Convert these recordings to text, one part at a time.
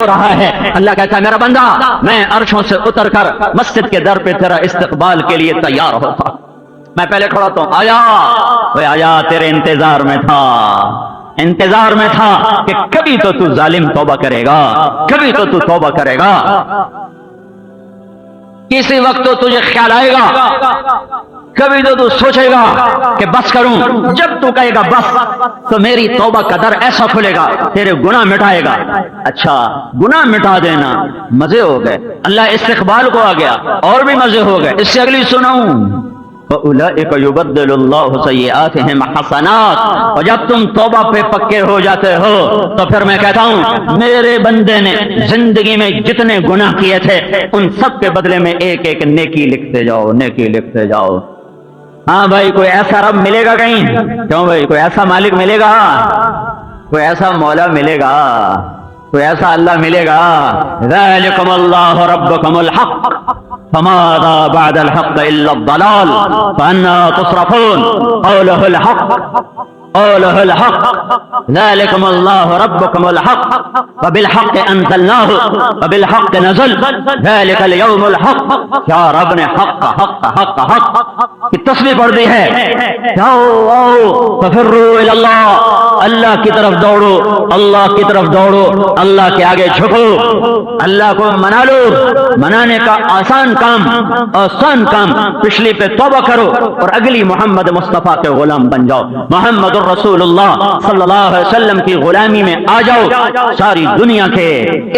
ہو رہا ہے۔ اللہ کہتا ہے میرا بندہ میں عرشوں سے اتر کر مسجد کے در پہ تیرا استقبال کے لیے تیار ہوتا، میں پہلے کھڑا تو آیا تیرے انتظار میں تھا کہ کبھی تو ظالم توبہ کرے گا، کبھی تو توبہ کرے گا، کسی وقت تو تجھے خیال آئے گا، کبھی تو سوچے گا کہ بس کروں، جب تو کہے گا بس تو میری توبہ کا در ایسا کھلے گا تیرے گناہ مٹائے گا۔ اچھا گناہ مٹا دینا مزے ہو گئے، اللہ استقبال کو آ گیا اور بھی مزے ہو گئے۔ اس سے اگلی سناؤں، فَأُولَئِكَ يُبَدِّلُ اللَّهُ سَيِّئَاتِهِمْ حَسَنَاتٍ، اور جب تم توبہ پہ پکے ہو جاتے ہو تو پھر میں کہتا ہوں میرے بندے نے زندگی میں جتنے گناہ کیے تھے ان سب کے بدلے میں ایک ایک نیکی لکھتے جاؤ، نیکی لکھتے جاؤ۔ ہاں بھائی کوئی ایسا رب ملے گا کہیں؟ کیوں بھائی کوئی ایسا مالک ملے گا، کوئی ایسا مولا ملے گا، کوئی ایسا اللہ ملے گا؟ ذَلِكُمُ اللَّهُ رَبُّكُمُ الْحَقُّ فَمَاذَا بَعْدَ الْحَقِّ إِلَّا الضَّلَالُ فَأَنَّىٰ تُصْرَفُونَ قَوْلُهُ الْحَقُّ قوله الحق ذلكم الله ربكم الحق وبالحق انزلناه وبالحق نزل ذلك اليوم الحق۔ کیا رب نے حق حق حق حق کی تسبیح پڑھ دی ہے؟ جاؤ ففروا الى اللہ، اللہ کی طرف دوڑو، اللہ کی طرف دوڑو، اللہ کے آگے جھکو، اللہ کو منا لو۔ منانے کا آسان کام پچھلی پہ توبہ کرو اور اگلی محمد مصطفیٰ کے غلام بن جاؤ، محمد رسول اللہ صلی اللہ علیہ وسلم کی غلامی میں آ جاؤ۔ ساری دنیا کے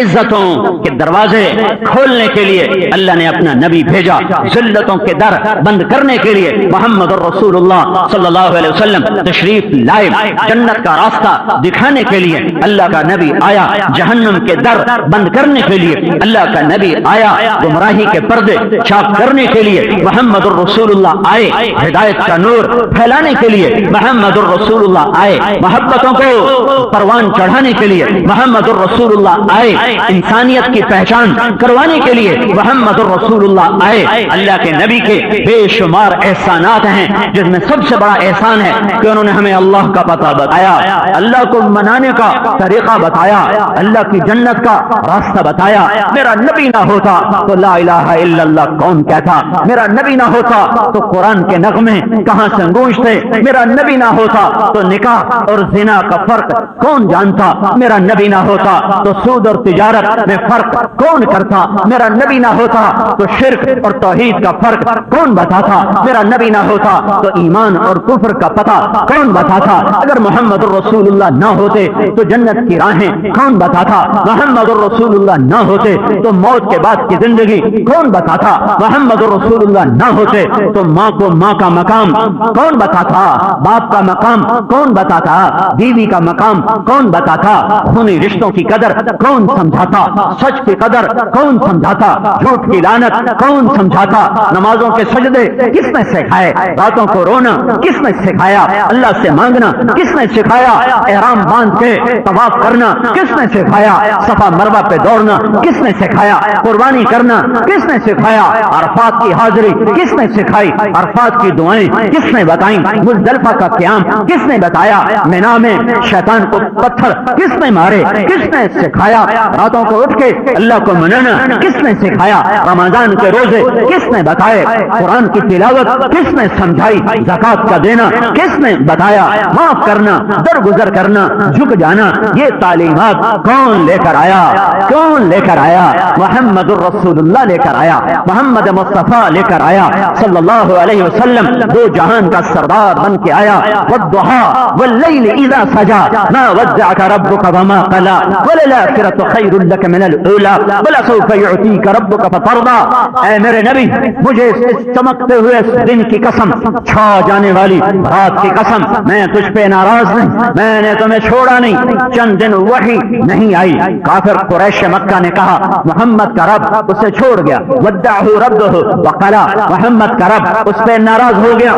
عزتوں کے دروازے کھولنے کے لیے اللہ نے اپنا نبی بھیجا، ذلتوں کے در بند کرنے کے لیے محمد رسول اللہ صلی اللہ علیہ وسلم تشریف لائے، جنت کا راستہ دکھانے کے لیے اللہ کا نبی آیا، جہنم کے در بند کرنے کے لیے اللہ کا نبی آیا، گمراہی کے پردے چاک کرنے کے لیے محمد الرسول اللہ آئے، ہدایت کا نور پھیلانے کے لیے محمد الرسول اللہ آئے، محبتوں کو پروان چڑھانے کے لیے محمد الرسول اللہ آئے، انسانیت کی پہچان کروانے کے لیے محمد الرسول اللہ آئے۔ اللہ کے نبی کے بے شمار احسانات ہیں، جس میں سب سے بڑا احسان ہے کہ انہوں نے ہمیں اللہ کا پتہ بتایا، اللہ کو منانے کا طریقہ بتایا، اللہ کی جنت کا راستہ بتایا۔ میرا نبی نہ ہوتا تو لا الہ الا اللہ کون کہتا؟ میرا نبی نہ ہوتا تو قرآن کے نغمے کہاں سے گونجتے؟ میرا نبی نہ ہوتا تو نکاح اور زنا کا فرق کون جانتا؟ میرا نبی نہ ہوتا تو سود اور تجارت میں فرق کون کرتا؟ میرا نبی نہ ہوتا تو شرک اور توحید کا فرق کون بتاتا؟ میرا نبی نہ ہوتا تو ایمان اور کفر کا پتہ کون بتاتا؟ اگر محمد الرسول اللہ نہ ہوتے تو جنت کی راہیں کون بتاتا؟ محمد الرسول اللہ نہ ہوتے تو موت کے بعد کی زندگی کون بتاتا؟ محمد الرسول اللہ نہ ہوتے تو ماں کو ماں کا مقام کون بتاتا؟ باپ کا مقام کون بتاتا؟ بیوی کا مقام کون بتاتا؟ خونی رشتوں کی قدر کون سمجھاتا؟ سچ کی قدر کون سمجھاتا؟ جھوٹ کی لعنت کون سمجھاتا؟ نمازوں کے سجدے کس نے سکھائے؟ راتوں کو رونا کس نے سکھایا؟ اللہ سے مانگنا کس نے سکھایا؟ احرام باندھ کے طواف کرنا کس نے سکھایا؟ صفا مروہ پہ دوڑنا کس نے سکھایا؟ قربانی کرنا کس نے سکھایا؟ عرفات کی حاضری کس نے سکھائی؟ عرفات کی دعائیں کس نے بتائیں؟ مزدلفہ کا قیام کس نے بتایا؟ مینا میں شیطان کو پتھر کس نے مارے؟ کس نے سکھایا؟ راتوں کو اٹھ کے اللہ کو منانا کس نے سکھایا؟ رمضان کے روزے کس نے بتائے؟ قرآن کی تلاوت کس نے سمجھائی؟ زکات کا دینا کس نے بتایا؟ معاف کرنا، درگزر کرنا، جھک جانا، یہ تعلیمات کون لے کر آیا؟ کون لے کر آیا؟ محمد الرسول اللہ لے کر آیا، محمد مصطفیٰ لے کر آیا صلی اللہ علیہ وسلم، دو جہان کا سردار بن کے آیا۔ والضحى والليل اذا سجى ما ودعك ربك وما قلى وللآخرة خير لك من الاولى ولسوف يعطيك ربك فترضى۔ اے میرے نبی مجھے اس چمکتے ہوئے دن کی قسم، چھا جانے والی رات کی قسم، میں تجھ پہ ناراض نہیں، میں نے تمہیں چھوڑا نہیں۔ چند دن وحی نہیں آئی، کافر قریش مکہ نے کہا محمد کا رب اسے چھوڑ گیا، ودعه ربه وقلى، محمد کا رب اس پہ ناراض ہو گیا۔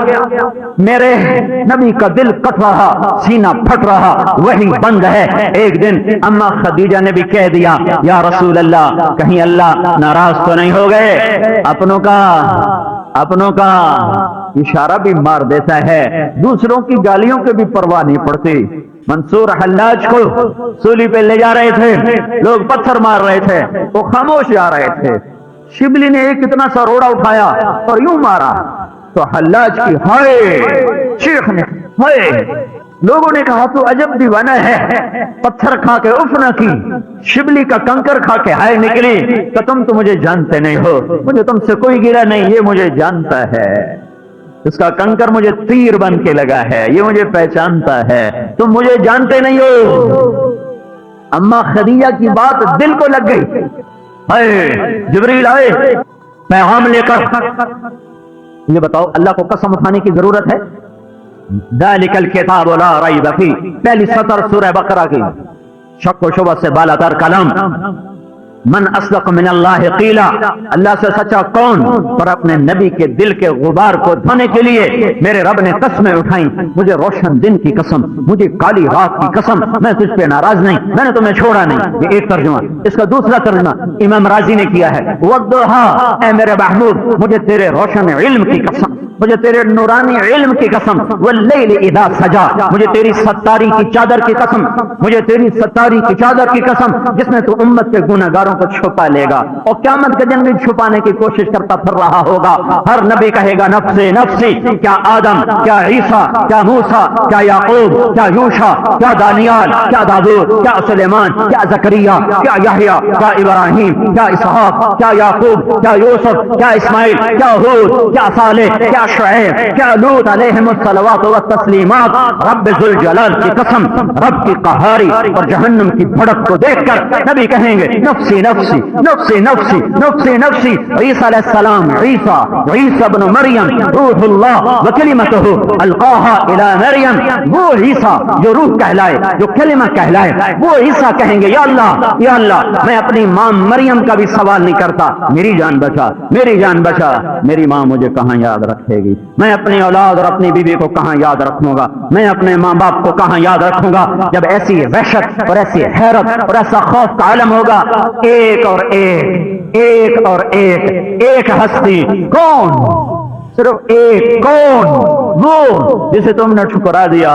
میرے نبی کا دل کٹ رہا، سینہ پھٹ رہا، وہی بند ہے۔ ایک دن اما خدیجہ نے بھی کہہ دیا یا رسول اللہ کہیں اللہ ناراض تو نہیں ہو گئے؟ اپنوں کا اشارہ بھی مار دیتا ہے، دوسروں کی گالیوں کے بھی پرواہ نہیں پڑتی۔ منصور حلاج کو سولی پہ لے جا رہے تھے، لوگ پتھر مار رہے تھے، وہ خاموش جا رہے تھے. شبلی نے ایک اتنا سا روڑا اٹھایا اور یوں مارا تو حلاج کی ہائے، شیخ نے ہائے. لوگوں نے کہا تو عجب دیوانہ ہے، پتھر کھا کے اف نہ کی، شبلی کا کنکر کھا کے ہائے نکلی. تو تم تو مجھے جانتے نہیں ہو، مجھے تم سے کوئی گرا نہیں، یہ مجھے جانتا ہے، اس کا کنکر مجھے تیر بن کے لگا ہے، یہ مجھے پہچانتا ہے، تم مجھے جانتے نہیں ہو. اما خدیجہ کی بات دل کو لگ گئی. ہائے، جبریل آئے پیغام لے کر. یہ بتاؤ اللہ کو قسم اٹھانے کی ضرورت ہے؟ ذالک الکتاب لا ریب فیہ، پہلی سطر سورہ بقرہ کی، شک و شبہ سے بالا تر کلام. من اصدق من اللہ قیلا، اللہ سے سچا کون؟ پر اپنے نبی کے دل کے غبار کو دھونے کے لیے میرے رب نے قسمیں اٹھائیں. مجھے روشن دن کی قسم، مجھے کالی رات کی قسم، میں تجھ پہ ناراض نہیں، میں نے تمہیں چھوڑا نہیں. یہ ایک ترجمہ. اس کا دوسرا ترجمہ امام راضی نے کیا ہے، والضحیٰ، اے میرے محبوب مجھے تیرے روشن علم کی قسم، مجھے تیرے نورانی علم کی قسم، واللیل اذا سجا، مجھے تیری ستاری کی چادر کی قسم، مجھے تیری ستاری کی چادر کی قسم جس میں تو امت کے گنہگاروں کو چھپا لے گا اور قیامت کے دن بھی چھپانے کی کوشش کرتا پھر رہا ہوگا. ہر نبی کہے گا نفسی نفسی، کیا آدم، کیا عیسیٰ، کیا موسیٰ، کیا یعقوب، کیا یوشع، کیا دانیال، کیا داؤد، کیا سلیمان، کیا زکریا، کیا یحییٰ، کیا ابراہیم، کیا اسحاق، کیا یعقوب، کیا یوسف، کیا اسماعیل، کیا ہود، کیا صالح، کیا شعیب، کیا لوط علیہم الصلوات والتسلیمات. رب ذوالجلال کی قسم، رب کی قہاری اور جہنم کی بھڑک کو دیکھ کر نبی کہیں گے نفسی نفسی نفسی نفسی نفسی نفسی. عیسیٰ علیہ السلام، عیسیٰ ابن مریم روح اللہ وکلمتہ القاہا الی مریم، وہ عیسیٰ جو روح کہلائے، جو کلمہ کہلائے، وہ عیسیٰ کہیں گے یا اللہ میں اپنی ماں مریم کا بھی سوال نہیں کرتا، میری جان بچا، میری جان بچا. میری ماں مجھے کہاں یاد رکھے گی؟ میں اپنی اولاد اور اپنی بیوی کو کہاں یاد رکھوں گا؟ میں اپنے ماں باپ کو کہاں یاد رکھوں گا جب ایسی وحشت اور ایسی حیرت اور ایسا خوف کا عالم ہوگا؟ ایک اور ایک ہستی. کون؟ صرف ایک. کون؟ وہ جسے تم نے ٹھکرا دیا.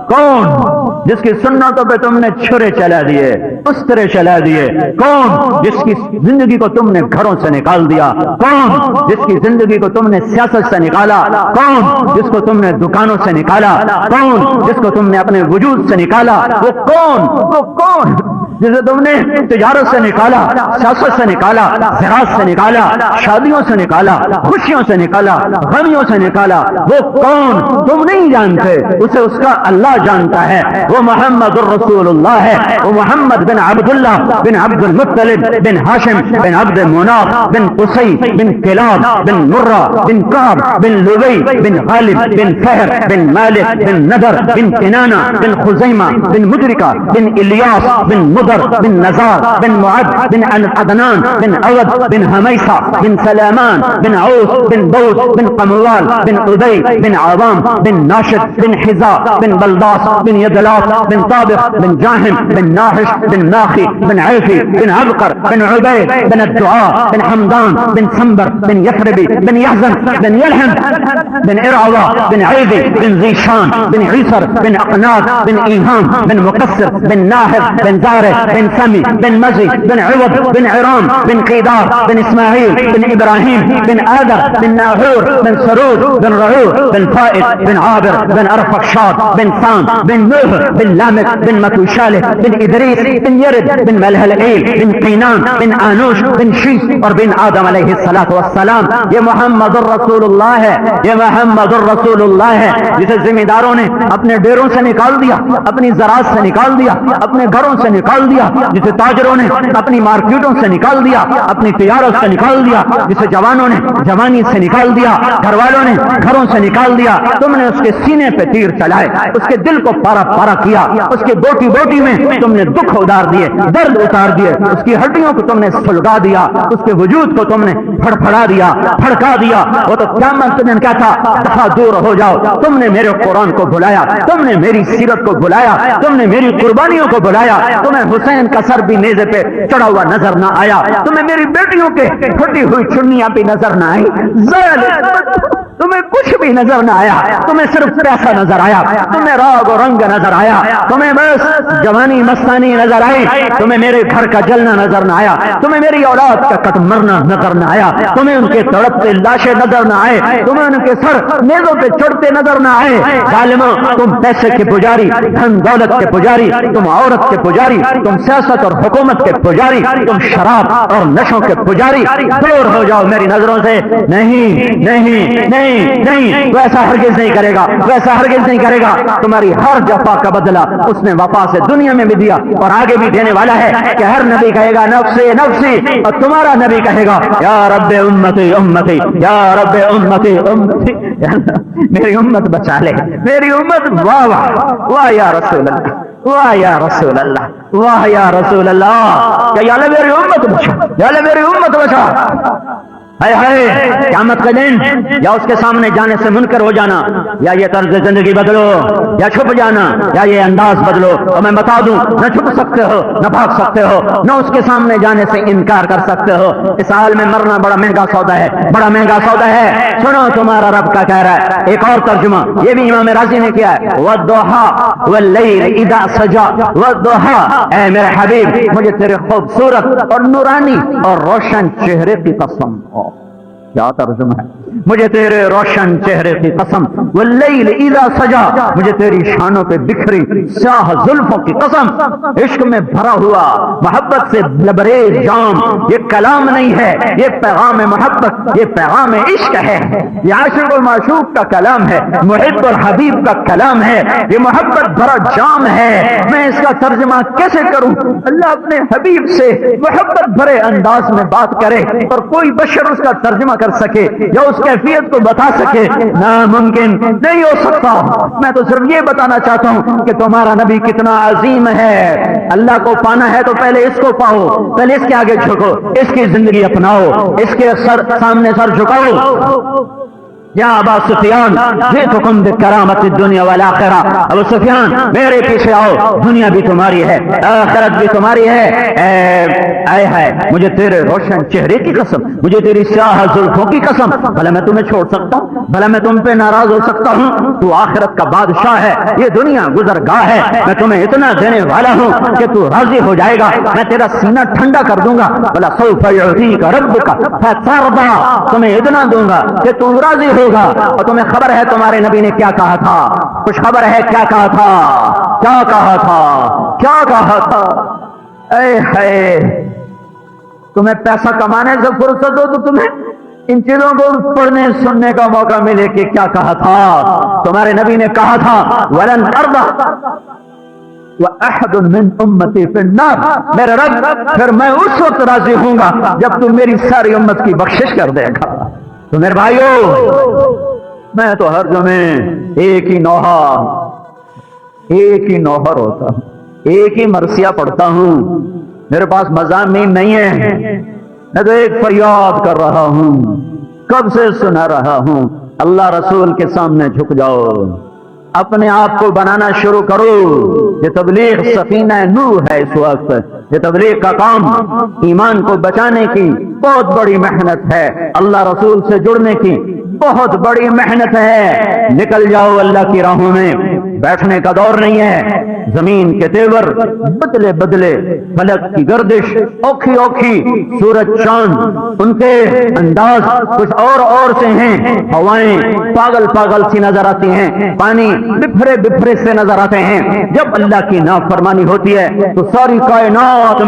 کون؟ جس کی سنتوں پہ تم نے چھرے چلا دیے، استرے چلا دیے. کون؟ جس کی زندگی کو تم نے گھروں سے نکال دیا. کون؟ جس کی زندگی کو تم نے سیاست سے نکالا. کون؟ جس کو تم نے دکانوں سے نکالا. کون؟ جس کو تم نے اپنے وجود سے نکالا. وہ کون جسے تم نے تجارت سے نکالا، سیاست سے نکالا، زراعت سے نکالا، شادیوں سے نکالا، خوشیوں سے نکالا، غمیوں سے نکالا. وہ کون؟ تم نہیں جانتے، اسے اس کا اللہ جانتا ہے. وہ محمد الرسول اللہ ہے. وہ محمد بن عبداللہ بن عبد المطلب بن ہاشم بن عبد مناف بن قصی بن کلاب بن مرہ بن کعب بن لبی بن غالب بن فہر بن مالک بن نضر بن کنانہ بن خزیمہ بن مدرکہ بن الیاس بن بن نزار بن معد بن عدنان بن عود بن حمیسہ بن سلامان بن عوس بن بوس بن قموال بن عدی بن عوام بن ناشد بن حزا بن بلداس بن یدلاس بن طابق بن جاہم بن ناحش بن ناخی بن عیفی بن عبقر بن عبید بن الدعاء بن حمدان بن سنبر بن یثربی بن یحزن بن یلحم بن ارعوا بن عیدی بن ذیشان بن عیسر بن اقناد بن ایہام بن مقصر بن ناحر بن زارع بن سمی بن مزی بن عوض بن عرام بن قیدار بن اسماعیل بن ابراہیم بن آدر بن ناحور بن سرود بن رعور بن فائد بن عابر بن ارفخشاد بن سام بن نوح بن لامک بن متوشالح بن ادریس بن یرد بن ملہلعیل بن قینان بن آنوش بن شیس اور بن آدم علیہ السلام. یہ محمد الرسول اللہ ہے. یہ محمد الرسول اللہ ہے جسے ذمہ داروں نے اپنے ڈیروں سے نکال دیا، اپنی زراعت سے نکال دیا، اپنے گھروں سے نکال دیا، جسے تاجروں نے اپنی مارکیٹوں سے نکال دیا، اپنی تجارت سے نکال دیا، جسے جوانوں نے جوانی سے نکال دیا، گھر والوں نے گھروں سے نکال دیا. تم نے اس کے سینے پہ تیر چلائے، اس کے دل کو پارا پارا کیا، اس کے بوٹی بوٹی میں تم نے دکھ اتار دیے، درد اتار دیے، اس کی ہڈیوں کو تم نے سلگا دیا، اس کے وجود کو تم نے پھڑپھڑا دیا، پھڑکا دیا. وہ تو قیامت کے دن کیا تھا؟ دفعہ دور ہو جاؤ. تم نے میرے قرآن کو بھلایا، تم نے میری سیرت کو بھلایا، تم نے میری قربانیوں کو بھلایا. تمہیں حسین کا سر بھی نیزے پہ چڑھا ہوا نظر نہ آیا، تمہیں میری بیٹیوں کے پھٹی ہوئی چنیاں بھی نظر نہ آئی. تمہیں کچھ بھی نظر نہ آیا, تمہیں صرف پیسہ نظر آیا, تمہیں راگ و رنگ نظر آیا, تمہیں بس جوانی مستانی نظر آئی, تمہیں میرے گھر کا جلنا نظر نہ آیا, تمہیں میری اولاد کا کٹ مرنا نظر نہ آیا, تمہیں ان کے تڑپتے لاشیں نظر نہ آئے, تمہیں ان کے سر میزوں پہ چڑھتے نظر نہ آئے. ظالموں, تم پیسے کے پجاری, دھن دولت کے پجاری, تم عورت کے پجاری, تم سیاست اور حکومت کے پجاری, تم شراب اور نشوں کے پجاری, دور ہو جاؤ میری نظروں سے. نہیں نہیں نہیں نہیں, ویسا ہرگز نہیں کرے گا, ویسا ہرگز نہیں کرے گا. تمہاری ہر جفا کا بدلہ اس نے وفا سے دنیا میں بھی دیا اور آگے بھی دینے والا ہے کہ ہر نبی کہے گا نفسی نفسی, اور تمہارا نبی کہے گا یا رب امتی امتی, یا رب امتی امتی, میری امت بچا لے, میری امت. واہ واہ واہ یا رسول اللہ, واہ یا رسول اللہ, واہ یا رسول اللہ, کہ یا اللہ میری امت بچا, یا اللہ میری امت بچا. قیامت کا دن یا اس کے سامنے جانے سے منکر ہو جانا, یا یہ طرز زندگی بدلو, یا چھپ جانا, یا یہ انداز بدلو. اور میں بتا دوں, نہ چھپ سکتے ہو, نہ بھاگ سکتے ہو, نہ اس کے سامنے جانے سے انکار کر سکتے ہو. اس حال میں مرنا بڑا مہنگا سودا ہے, بڑا مہنگا سودا ہے. سنو تمہارا رب کا کہہ رہا ہے. ایک اور ترجمہ یہ بھی امام راضی نے کیا ہے, والضحى واللیل اذا سجا, والضحى, اے میرے حبیب مجھے تیرے خوبصورت اور نورانی اور روشن چہرے کی قسم. کیا ترجمہ ہے, مجھے تیرے روشن چہرے کی قسم. واللیل اذا سجا, مجھے تیری شانوں پہ بکھری سیاہ زلفوں کی قسم. عشق میں بھرا ہوا محبت سے لبریز جام, یہ کلام نہیں ہے, یہ پیغام محبت, یہ پیغام عشق ہے, یہ عاشق و معشوق کا کلام ہے, محب اور حبیب کا کلام ہے, یہ محبت بھرا جام ہے. میں اس کا ترجمہ کیسے کروں؟ اللہ اپنے حبیب سے محبت بھرے انداز میں بات کرے اور کوئی بشر اس کا ترجمہ کر سکے یا اس کیفیت کو بتا سکے, ناممکن, نہیں ہو سکتا. میں تو صرف یہ بتانا چاہتا ہوں کہ تمہارا نبی کتنا عظیم ہے. اللہ کو پانا ہے تو پہلے اس کو پاؤ, پہلے اس کے آگے جھکو, اس کی زندگی اپناؤ, اس کے سامنے سر جھکاؤ. یا ابا سفیان جئتکم بکرامت الدنیا والآخرہ, ابو سفیان میرے پیچھے آؤ, دنیا بھی تمہاری ہے, آخرت بھی تمہاری ہے. اے ہے مجھے تیرے روشن چہرے کی قسم, مجھے تیری سیاہ زلفوں کی قسم, بھلا میں تمہیں چھوڑ سکتا ہوں, بھلا میں تم پہ ناراض ہو سکتا ہوں؟ تو آخرت کا بادشاہ ہے, یہ دنیا گزرگاہ ہے, میں تمہیں اتنا دینے والا ہوں کہ تو راضی ہو جائے گا, میں تیرا سینہ ٹھنڈا کر دوں گا. بھلا سوف یعطیک ربک فترضی, تمہیں اتنا دوں گا کہ تو راضی ہوگا. اور تمہیں خبر ہے تمہارے نبی نے کیا کہا تھا, کچھ خبر ہے کیا کہا تھا, کیا کہا تھا, کیا کہا تھا؟ اے ہے, تمہیں پیسہ کمانے سے فرصت ہو تو تمہیں ان چیزوں کو پڑھنے سننے کا موقع ملے کہ کیا کہا تھا. تمہارے نبی نے کہا تھا وَلَنْ أَرْضَ وَأَحَدٌ مِّنْ أُمَّتِي فِي النَّارِ, میرے رب پھر میں اس وقت راضی ہوں گا جب تم میری ساری امت کی بخشش کر دے گا. تو میرے بھائیو, میں تو ہر جمعے ایک ہی نوحہ, ایک ہی نوحر ہوتا ہوں, ایک ہی مرثیہ پڑھتا ہوں, میرے پاس مضامین نہیں ہے, میں تو ایک فریاد کر رہا ہوں, کب سے سنا رہا ہوں, اللہ رسول کے سامنے جھک جاؤ, اپنے آپ کو بنانا شروع کرو. یہ تبلیغ سفینہ نوح ہے اس وقت, یہ تبلیغ کا کام ایمان کو بچانے کی بہت بڑی محنت ہے, اللہ رسول سے جڑنے کی بہت بڑی محنت ہے. نکل جاؤ اللہ کی راہوں میں, بیٹھنے کا دور نہیں ہے. زمین کے تیور بدلے بدلے, فلک کی گردش اوکھی اوکھی, سورج چاند ان کے انداز کچھ اور سے ہیں, ہوائیں پاگل پاگل سی نظر آتی ہیں, پانی بفرے بفرے سے نظر آتے ہیں. جب اللہ کی نافرمانی ہوتی ہے تو ساری کائنات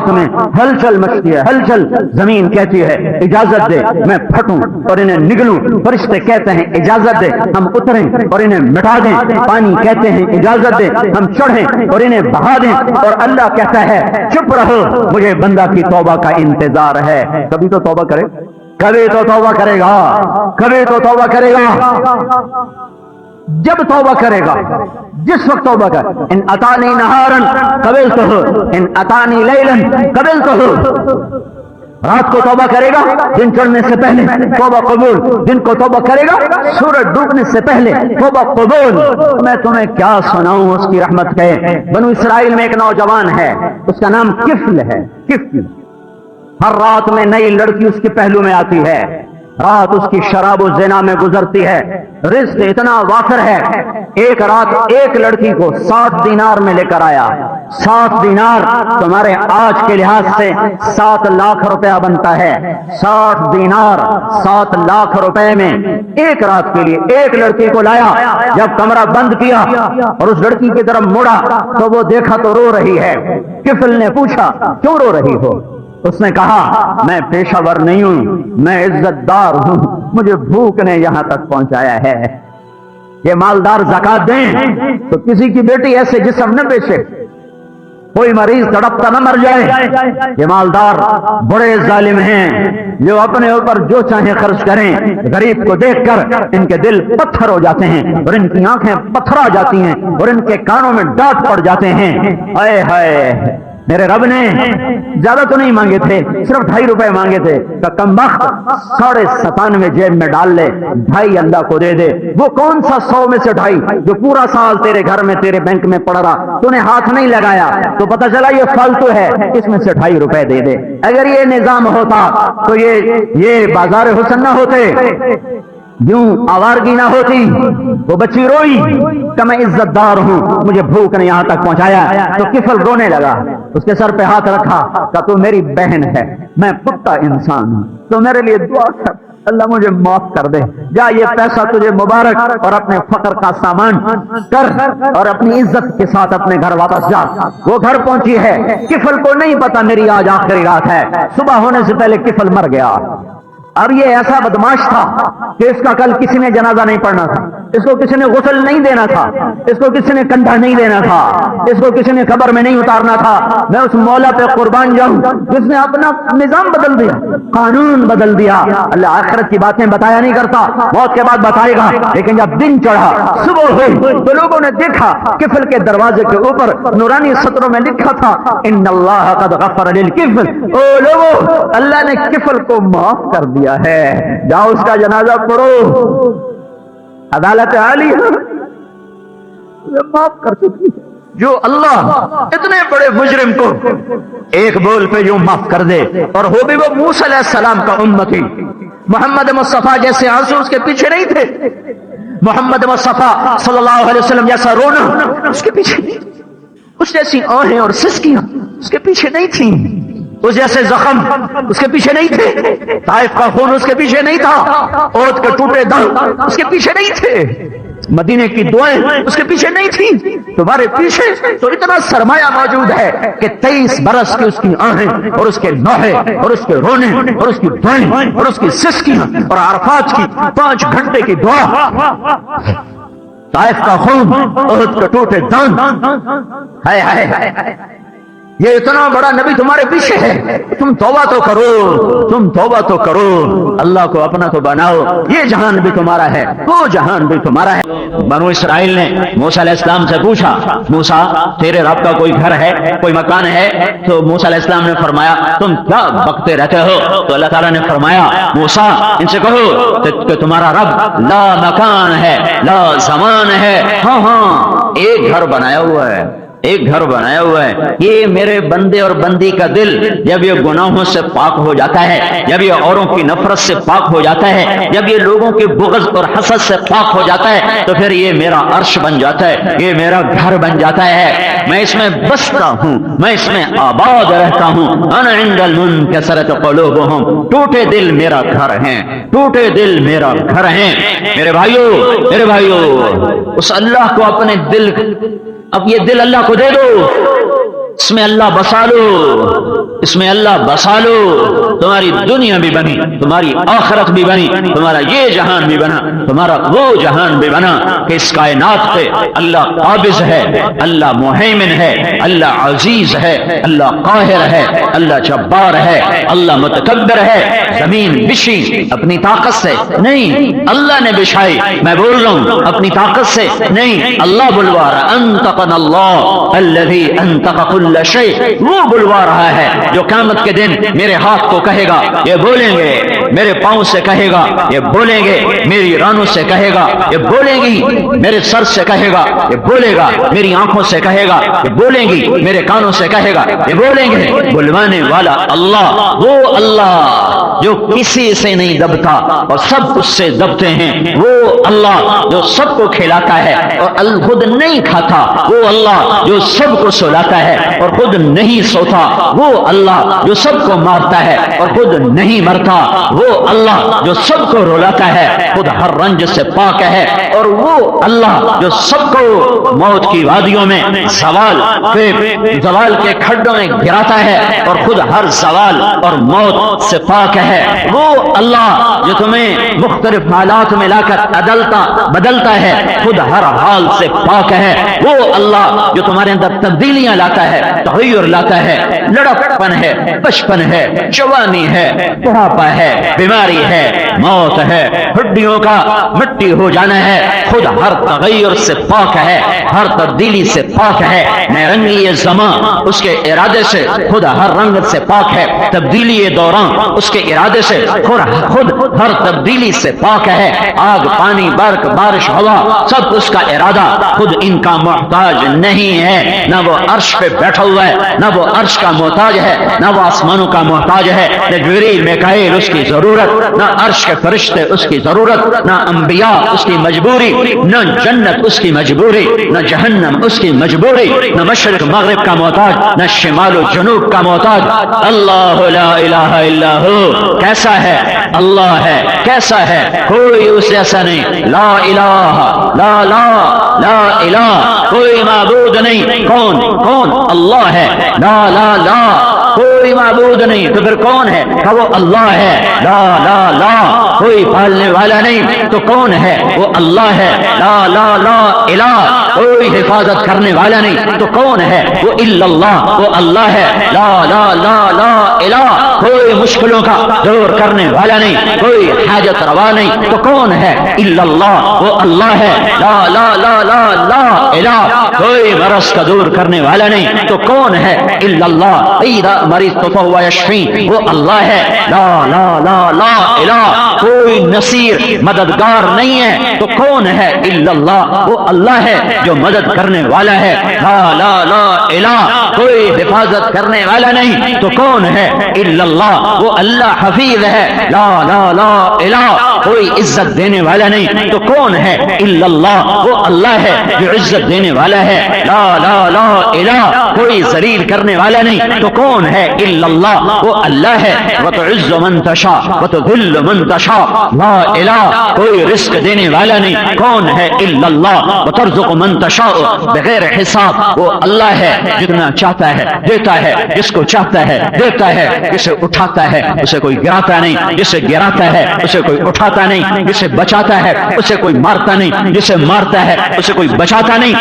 میں ہلچل مچتی ہے, ہلچل. زمین کہتی ہے اجازت دے میں پھٹوں اور انہیں نگلوں, فرشتے کہتے ہیں اجازت دے ہم اتریں اور انہیں مٹا دیں, پانی کہتے ہیں اجازت دے ہم چڑھیں اور انہیں بہا دیں, اور اللہ کہتا ہے چپ رہو مجھے بندہ کی توبہ کا انتظار ہے. کبھی تو توبہ کرے, کبھی تو توبہ کرے گا, کبھی تو توبہ کرے گا. جب توبہ کرے گا, جس وقت توبہ کر, ان اتانی نہارن قبلتہ, ان اتانی لیلن قبلتہ, رات کو توبہ کرے گا دن چڑھنے سے پہلے توبہ قبول, دن کو توبہ کرے گا سورج ڈوبنے سے پہلے توبہ قبول. میں تمہیں کیا سناؤں اس کی رحمت کے. بنو اسرائیل میں ایک نوجوان ہے, اس کا نام کفل ہے. کفل ہر رات میں نئی لڑکی اس کے پہلو میں آتی ہے, رات اس کی شراب و زنا میں گزرتی ہے، رزق اتنا وافر ہے، ایک رات ایک لڑکی کو 7 دینار میں لے کر آیا۔ 7 دینار تمہارے آج کے لحاظ سے 7 لاکھ روپیہ بنتا ہے۔ 7 دینار 7 لاکھ روپے میں ایک رات کے لیے ایک لڑکی کو لایا۔ جب کمرہ بند کیا اور اس لڑکی کی طرف مڑا تو وہ دیکھا تو رو رہی ہے۔ کفل نے پوچھا کیوں رو رہی ہو؟ اس نے کہا میں پیشہ ور نہیں ہوں، میں عزت دار ہوں، مجھے بھوک نے یہاں تک پہنچایا ہے۔ یہ مالدار زکات دیں تو کسی کی بیٹی ایسے جسم نہ بیچے، کوئی مریض تڑپتا نہ مر جائے۔ یہ مالدار بڑے ظالم ہیں جو اپنے اوپر جو چاہیں خرچ کریں، غریب کو دیکھ کر ان کے دل پتھر ہو جاتے ہیں اور ان کی آنکھیں پتھرا جاتی ہیں اور ان کے کانوں میں ڈانٹ پڑ جاتے ہیں۔ اے ہائے، میرے رب نے زیادہ تو نہیں مانگے تھے، صرف 2.5 روپے مانگے تھے کہ کم بخت 97.5 جیب میں ڈال لے، 2.5 اللہ کو دے دے۔ وہ کون سا 100 میں سے 2.5 جو پورا سال تیرے گھر میں تیرے بینک میں پڑ رہا، تو نے ہاتھ نہیں لگایا تو پتہ چلا یہ فالتو ہے، اس میں سے 2.5 روپے دے دے۔ اگر یہ نظام ہوتا تو یہ بازار حسن نہ ہوتے، یوں آوارگی نہ ہوتی۔ وہ بچی روئی کہ میں عزت دار ہوں، مجھے بھوک نے یہاں تک پہنچایا۔ تو کفل رونے لگا، اس کے سر پہ ہاتھ رکھا کہ تو میری بہن ہے، میں کتا انسان ہوں، تو میرے لیے دعا کر، اللہ مجھے معاف کر دے۔ جا یہ پیسہ تجھے مبارک، اور اپنے فقر کا سامان کر اور اپنی عزت کے ساتھ اپنے گھر واپس جا۔ وہ گھر پہنچی ہے، کفل کو نہیں پتا میری آج آخری رات ہے۔ صبح ہونے سے پہلے کفل مر گیا۔ اور یہ ایسا بدماش تھا کہ اس کا کل کسی نے جنازہ نہیں پڑھنا تھا، اس کو کسی نے غسل نہیں دینا تھا، اس کو کسی نے کندھا نہیں دینا تھا، اس کو کسی نے قبر میں نہیں اتارنا تھا۔ میں اس مولا پہ قربان جاؤں جس نے اپنا نظام بدل دیا، قانون بدل دیا۔ اللہ آخرت کی باتیں بتایا نہیں کرتا، موت کے بعد بتائے گا، لیکن جب دن چڑھا، صبح ہوئی تو لوگوں نے دیکھا کفل کے دروازے کے اوپر نورانی سطروں میں لکھا تھا ان اللہ قد غفر للکفل۔ او لوگوں، اللہ نے کفل کو معاف کر دیا ہے، جاؤ اس کا جنازہ پڑھو، عدالت عالیہ معاف کر چکی ہے۔ جو اللہ اتنے بڑے مجرم کو ایک بول پہ یوں معاف کر دے، اور ہو بھی وہ موسیٰ علیہ السلام کا امتی، محمد مصطفیٰ جیسے آنسو اس کے پیچھے نہیں تھے، محمد مصطفیٰ صلی اللہ علیہ وسلم جیسا رونا اس کے پیچھے نہیں، اس جیسی آہیں اور سسکیاں اس کے پیچھے نہیں تھیں، اس جیسے زخم اس کے پیچھے نہیں تھے، طائف کا خون اس کے پیچھے نہیں تھا، احد کے ٹوٹے دل اس کے پیچھے نہیں تھے، مدینے کی دعائیں اس کے پیچھے نہیں تھی۔ تمہارے پیچھے تو اتنا سرمایہ موجود ہے کہ 23 برس کی اس کی آہیں اور اس کے نوحے اور اس کے رونے اور اس کی دعائیں اور اس کی سسکیاں اور عرفات کی 5 گھنٹے کی دعا، طائف کا خون، احد کے ٹوٹے دان، ہائے ہائے ہائے، یہ اتنا بڑا نبی تمہارے پیچھے ہے، تم توبہ تو کرو، تم توبہ تو کرو، اللہ کو اپنا تو بناؤ۔ یہ جہان بھی تمہارا ہے، وہ جہان بھی تمہارا ہے۔ بنو اسرائیل نے موسیٰ علیہ السلام سے پوچھا، موسیٰ تیرے رب کا کوئی گھر ہے، کوئی مکان ہے؟ تو موسیٰ علیہ السلام نے فرمایا تم کیا بکتے رہتے ہو؟ تو اللہ تعالیٰ نے فرمایا موسیٰ ان سے کہو کہ تمہارا رب لا مکان ہے لا زمان ہے، ہاں ہاں ایک گھر بنایا ہوا ہے، ایک گھر بنایا ہوا ہے۔ یہ میرے بندے اور بندی کا دل جب یہ گناہوں سے پاک ہو جاتا ہے، جب یہ اوروں کی نفرت سے پاک ہو جاتا ہے، جب یہ لوگوں کے بغض اور حسد سے پاک ہو جاتا ہے، تو پھر یہ میرا عرش بن جاتا ہے، یہ میرا گھر بن جاتا ہے، میں اس میں بستا ہوں، میں اس میں آباد رہتا ہوں۔ انا عند المنکسرۃ قلوبہم، ٹوٹے دل میرا گھر ہیں، ٹوٹے دل میرا گھر ہیں۔ میرے بھائیو اس اللہ کو اپنے دل، اب یہ دل اللہ کو دے دو، اس میں اللہ بسا لو، اس میں اللہ بسا لو، تمہاری دنیا بھی بنی، تمہاری آخرت بھی بنی، تمہارا یہ جہان بھی بنا، تمہارا وہ جہان بھی بنا کہ اس کائنات پہ اللہ قابض ہے، اللہ مہیمن ہے، اللہ عزیز ہے، اللہ قاہر ہے، اللہ جبار ہے، اللہ متکبر ہے۔ زمین بچھی اپنی طاقت سے نہیں، اللہ نے بچھائی، میں بول رہا ہوں اپنی طاقت سے نہیں، اللہ بلوا رہا، انطقنا اللہ الذی انطق کل شیء، وہ بلوا رہا ہے جو قیامت کے دن میرے ہاتھ کو کہے گا یہ بولیں گے، میرے پاؤں سے کہے گا یہ بولیں گے، میری رانوں سے کہے گا یہ بولیں گی، میرے سر سے کہے گا یہ بولے گا، میری آنکھوں سے کہے گا یہ بولیں گی، میرے کانوں سے کہے گا یہ بولیں گے۔ بلوانے والا اللہ، وہ اللہ جو کسی سے نہیں دبتا اور سب اس سے دبتے ہیں، وہ اللہ جو سب کو کھلاتا ہے اور خود نہیں کھاتا، وہ اللہ جو سب کو سلاتا ہے اور خود نہیں سوتا، وہ اللہ جو سب کو مارتا ہے اور خود نہیں مرتا، وہ اللہ جو سب کو رلاتا ہے، خود ہر رنج سے پاک ہے، اور وہ اللہ جو سب کو موت کی وادیوں میں زوال کے کھڈوں میں گراتا ہے اور خود ہر زوال اور موت سے پاک ہے، وہ اللہ جو تمہیں مختلف حالات میں لا کر بدلتا ہے، خود ہر حال سے پاک ہے، وہ اللہ جو تمہارے اندر تبدیلیاں لاتا ہے، تغیر لاتا ہے، لڑکپن ہے، بچپن ہے، جوانی ہے، بڑھاپا ہے، بیماری ہے، موت ہے، ہڈیوں کا مٹی ہو جانا ہے، خود ہر تغیر سے پاک ہے، ہر تبدیلی سے پاک ہے، میں رنگی زمان اس کے ارادے سے خود ہر رنگ سے پاک ہے، تبدیلی دوران اس کے ارادے سے خود ہر تبدیلی سے پاک ہے، آگ پانی برق بارش ہوا سب اس کا ارادہ، خود ان کا محتاج نہیں ہے، نہ وہ عرش پہ بیٹھا ہوا ہے، نہ وہ عرش کا محتاج ہے، نہ وہ آسمانوں کا محتاج ہے، نہ جبریل میکائیل اس کی ضرورت، نہ عرش کے فرشتے اس کی ضرورت، نہ انبیاء اس کی مجبوری، نہ جنت اس کی مجبوری، نہ جہنم اس کی مجبوری، نہ مشرق مغرب کا محتاج، نہ شمال و جنوب کا محتاج، اللہ لا الہ الا ہو، کیسا ہے اللہ ہے، کیسا ہے، کوئی اس جیسا نہیں، لا الہ لا لا لا الہ، کوئی معبود نہیں، کون اللہ ہے، لا لا لا کوئی معبود نہیں، تو پھر کون ہے؟ کہ وہ اللہ ہے، لا لا لا کوئی پالنے والا نہیں، تو کون ہے؟ وہ اللہ ہے، لا لا لا الہ کوئی حفاظت کرنے والا نہیں، تو کون ہے؟ وہ الا اللہ، وہ اللہ ہے، لا لا لا لا الہ کوئی مشکلوں کا دور کرنے والا نہیں، کوئی حاجت روا نہیں، تو کون ہے؟ الا اللہ، وہ اللہ ہے، لا لا لا لا لا الہ کوئی مرض کا دور کرنے والا نہیں، تو کون ہے؟ الا اللہ، اذا مریض فهو یشفین، وہ اللہ ہے، لا لا لا لا الہ کوئی نصیر مددگار نہیں ہے، تو کون ہے؟ الا اللہ، وہ اللہ ہے جو مدد کرنے والا ہے، لا لا لا الہ کوئی حفاظت کرنے والا نہیں، تو کون ہے؟ الا اللہ، وہ اللہ حفیظ ہے، لا لا لا الہ کوئی عزت دینے والا نہیں، تو کون ہے؟ الا اللہ، وہ اللہ ہے جو عزت دینے والا ہے، لا لا لا الہ کوئی ذلیل کرنے والا نہیں، تو کون ہے؟ الا اللہ، وہ اللہ ہے، وتعز من تشاء وتذل من تشاء، لا الہ کوئی رزق دینے والا نہیں، کون ہے؟ الا اللہ، وترزق من تشاء بغیر حساب، وہ اللہ ہے جتنا چاہتا ہے دیتا ہے، جس کو چاہتا ہے دیتا ہے، جسے اٹھاتا ہے اسے کوئی گراتا نہیں، جسے گراتا ہے اسے کوئی اٹھاتا نہیں، جسے بچاتا ہے اسے کوئی مارتا نہیں، جسے مارتا ہے اسے کوئی بچاتا نہیں،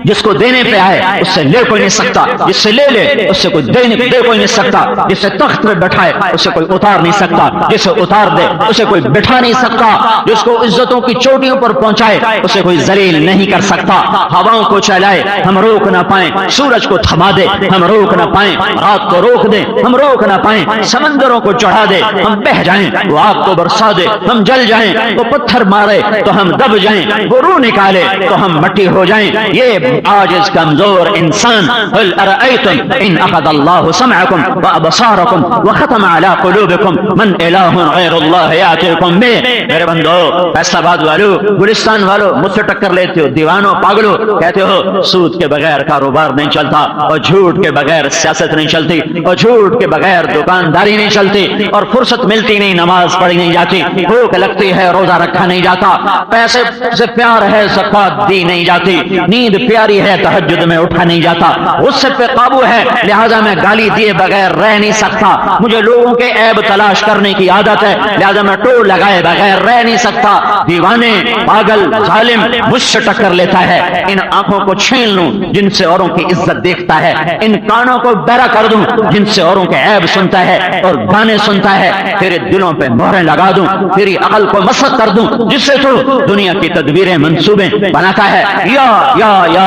جس کو دینے پہ آئے اس سے لے کوئی نہیں سکتا، جس سے لے لے اس سے کوئی دے کوئی نہیں سکتا، جسے تخت پہ بٹھائے اسے کوئی اتار نہیں سکتا، جسے اتار دے اسے کوئی بٹھا نہیں سکتا، جس کو عزتوں کی چوٹیوں پر پہنچائے اسے کوئی ذلیل نہیں کر سکتا، ہواؤں کو چلائے ہم روک نہ پائیں، سورج کو تھما دے ہم روک نہ پائیں، رات کو روک دے ہم روک نہ پائیں، سمندروں کو چڑھا دے ہم بہہ جائیں، وہ آگ کو برسا دے ہم جل جائیں، وہ پتھر مارے تو ہم دب جائیں، وہ روح نکالے تو ہم مٹی ہو جائیں، یہ عاجز کمزور انسان، قل ارأیتم ان اخذ اللہ سمعکم وابصارکم وختم علی قلوبکم من الہ غیر اللہ یاتیکم بہ، میرے بندو فیصلہ آباد والو، گلستان والو، مجھ سے ٹکر لیتے ہو، دیوانوں پاگلو، کہتے ہو سود کے بغیر کاروبار نہیں چلتا، اور جھوٹ کے بغیر سیاست نہیں چلتی، اور جھوٹ کے بغیر دکانداری نہیں چلتی، اور فرصت ملتی نہیں نماز پڑھی نہیں جاتی، بھوک لگتی ہے روزہ رکھا نہیں جاتا، پیسے سے پیار ہے زکات دی نہیں جاتی، نیند پیاری ہے تہجد میں اٹھا نہیں جاتا، غصے پہ قابو ہے لہذا میں گالی دیے بغیر رہ نہیں سکتا، مجھے لوگوں کے عیب تلاش کرنے کی عادت ہے لہذا میں ٹول لگائے بغیر رہ نہیں سکتا، دیوانے پاگل ظالم مجھ سے ٹکر لیتا ہے، ان آنکھوں کو چھین لوں جن سے اوروں کی عزت دیکھتا ہے، ان کانوں کو بہرا کر دوں جن سے اوروں کے عیب سنتا ہے اور گانے سنتا ہے، تیرے دلوں پہ مہریں لگا دوں، تیری عقل کو مسخ کر دوں جس سے تو دنیا کی تدبیریں منصوبے بناتا ہے، یا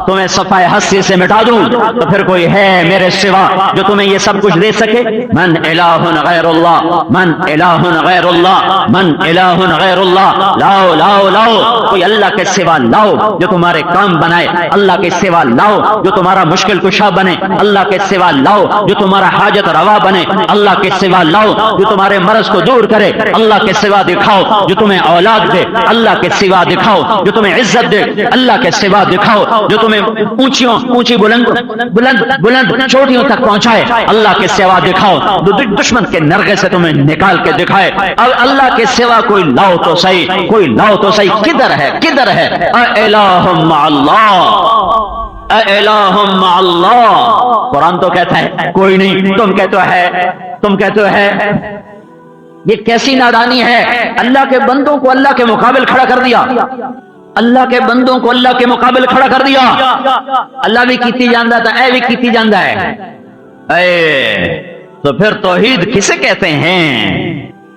تمہیں صفائے ہستی سے مٹا دوں تو پھر کوئی ہے میرے سوا جو تمہیں یہ سب کچھ دے سکے؟ من الہ غیر اللہ، من الہ غیر اللہ، من الہ غیر اللہ، لاؤ لاؤ لاؤ، کوئی اللہ کے سوا لاؤ جو تمہارے کام بنائے، اللہ کے سوا لاؤ جو تمہارا مشکل کشا بنے، اللہ کے سوا لاؤ جو تمہارا حاجت روا بنے، اللہ کے سوا لاؤ جو تمہارے مرض کو دور کرے، اللہ کے سوا دکھاؤ جو تمہیں اولاد دے، اللہ کے سوا دکھاؤ جو تمہیں عزت دے، اللہ کے سوا دکھاؤ جو تمہیں اونچی بلند چوٹیوں تک پہنچائے، اللہ کے سوا دکھاؤ دشمن کے نرغے سے تمہیں نکال کے دکھائے۔ اللہ کے سوا کوئی لاؤ تو صحیح، کوئی لاؤ تو صحیح، کدھر ہے کدھر ہے؟ الہ مع اللہ، الہ مع اللہ، قرآن تو کہتا ہے کوئی نہیں، تم کہتے ہے، تم کہتے ہے۔ یہ کیسی نادانی ہے؟ اللہ کے بندوں کو اللہ کے مقابل کھڑا کر دیا، اللہ کے بندوں کو اللہ کے مقابل کھڑا کر دیا۔ اللہ بھی کیتی جاندہ تھا، اے بھی کیتی جاندہ ہے، اے تو پھر توحید کسے کہتے ہیں؟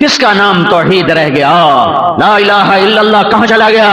کس کا نام توحید رہ گیا؟ لا الہ الا اللہ کہاں چلا گیا؟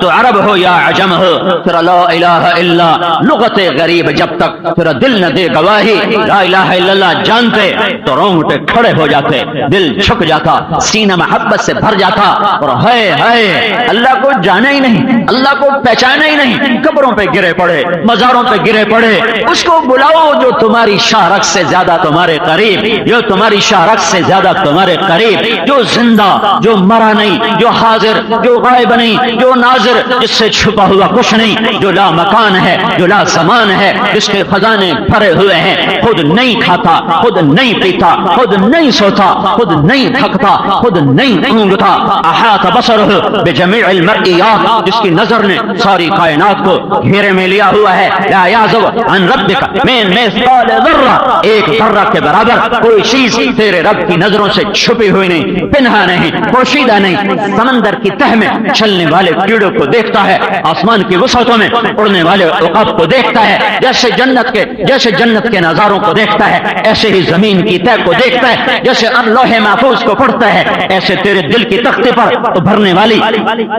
تو عرب ہو یا عجم ہو، پھر لا الہ الا لغت غریب جب تک پھر دل نہ دے گواہی لا الہ الا اللہ جانتے تو رونگٹے کھڑے ہو جاتے، دل جھک جاتا، سینہ محبت سے بھر جاتا، اور ہائے اللہ کو جانا ہی نہیں، اللہ کو پہچانا ہی نہیں، قبروں پہ گرے پڑے، مزاروں پہ گرے پڑے۔ اس کو بلاؤ جو تمہاری شاہ رخ سے زیادہ تمہارے قریب، جو تمہاری شاہ رخ سے زیادہ تمہارے قریب، جو زندہ، جو مرا نہیں، جو حاضر، جو غائب نہیں، جو ناظر، جس سے چھپا ہوا کچھ نہیں، جو لا مکان ہے، جو لا زمان ہے، جس کے خزانے بھرے ہوئے ہیں، خود نہیں کھاتا، خود نہیں پیتا، خود نہیں سوتا، خود نہیں تھکتا، خود نہیں اونگتا، احاط بصرہ بجمیع المرئیات، جس کی نظر نے ساری کائنات کو گھیرے میں لیا ہوا ہے، لا یعزب عن ربک من مثقال ذرہ، ایک ذرہ کے برابر کوئی چیز تیرے رب کی نظروں سے چھپی ہوئی نہیں، پنہا نہیں، پوشیدہ نہیں۔ سمندر کی تہ میں چلنے والے کیڑوں کو دیکھتا ہے، آسمان کی وسعتوں میں اڑنے والے عقاب کو دیکھتا ہے، جیسے جنت کے نظاروں کو دیکھتا ہے، ایسے ہی زمین کی تہ کو دیکھتا ہے، جیسے لوح محفوظ کو پڑھتا ہے، ایسے تیرے دل کی تختے پر ابھرنے والی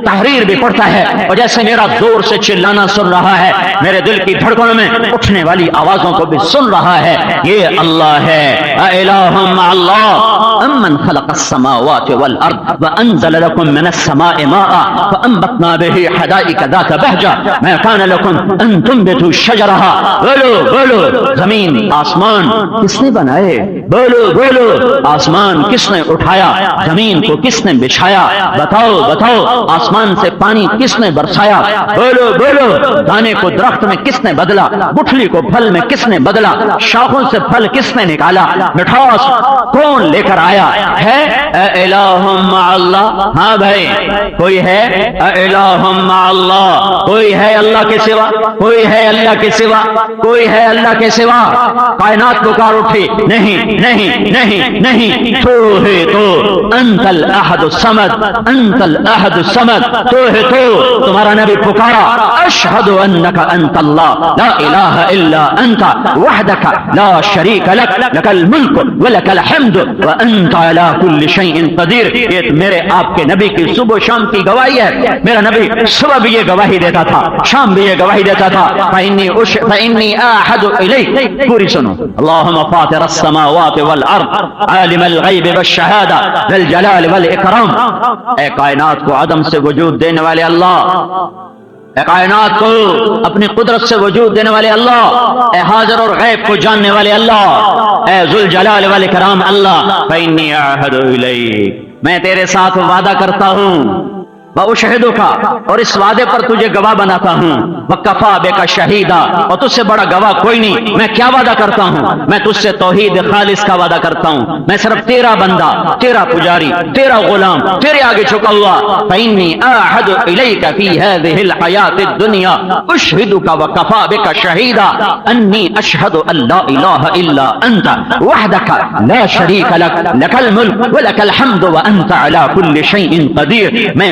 تحریر بھی پڑھتا ہے، اور جیسے میرا زور سے چلانا سن رہا ہے، میرے دل کی دھڑکنوں میں اٹھنے والی آوازوں کو بھی سن رہا ہے۔ یہ اللہ ہے۔ الہ مع اللہ، امن خلق السماوات والارض وانزل لكم من السماء ماء فانبتنا به حدائق ذات بهجة ما كان لكم ان تنبتوا شجرها۔ بولو زمین آسمان کس نے بنائے؟ بولو آسمان کس نے اٹھایا؟ زمین کو کس نے بچھایا؟ بتاؤ آسمان سے پانی کس نے برسایا؟ بولو دانے کو درخت میں کس نے بدلا؟ گٹھلی کو پھل میں کس نے بدلا؟ شاخوں سے پھل کس نے نکالا؟ مٹھاس کون لے کر آیا ہے؟ الہ مع اللہ، ہاں بھائی کوئی ہے؟ الہ مع اللہ، کوئی ہے اللہ کے سوا؟ کوئی ہے اللہ کے سوا؟ کوئی ہے اللہ کے سوا؟ کائنات پکار اٹھی، نہیں تو ہے تو، انت الاحد الصمد، انت الاحد الصمد، تو ہے تو۔ تمہارا نبی پکارا، اشہد انک انت اللہ لا الہ الا انت وحدک لا شریک لک، لک الملک ولک الحمد وانت علی کل شیء قدیر۔ یہ میرے آپ کے نبی کی صبح و شام کی گواہی ہے۔ میرا نبی صبح بھی یہ گواہی دیتا تھا، شام بھی یہ گواہی دیتا تھا، فإنی آحد الیک، پوری سنو، اللہم فاطر السماوات والارض عالم الغیب والشہادہ ذی الجلال والاکرام۔ اے کائنات کو عدم سے وجود دینے والے اللہ، اے کائنات کو اپنی قدرت سے وجود دینے والے اللہ، اے حاضر اور غیب کو جاننے والے اللہ، اے ذو الجلال والاکرام اللہ، فإنی أعهد إلیک، میں تیرے ساتھ وعدہ کرتا ہوں، وأشہدک، اور اس وعدے پر تجھے گواہ بناتا ہوں، وکفا بک شہیدا، اور تجھ سے بڑا گواہ کوئی نہیں۔ میں کیا وعدہ کرتا ہوں؟ میں تجھ سے توحید خالص کا وعدہ کرتا ہوں، میں صرف تیرا بندہ، تیرا پجاری، تیرا غلام، تیرے آگے جھکا ہوا۔ فإنی أعهد إلیک فی هذه الحیاة الدنیا أشہدک وکفا بک شہیدا انی اشہد ان لا الہ الا انت وحدک لا شریک لک، لک الملک ولک الحمد وانت علی کل شیء قدیر۔ میں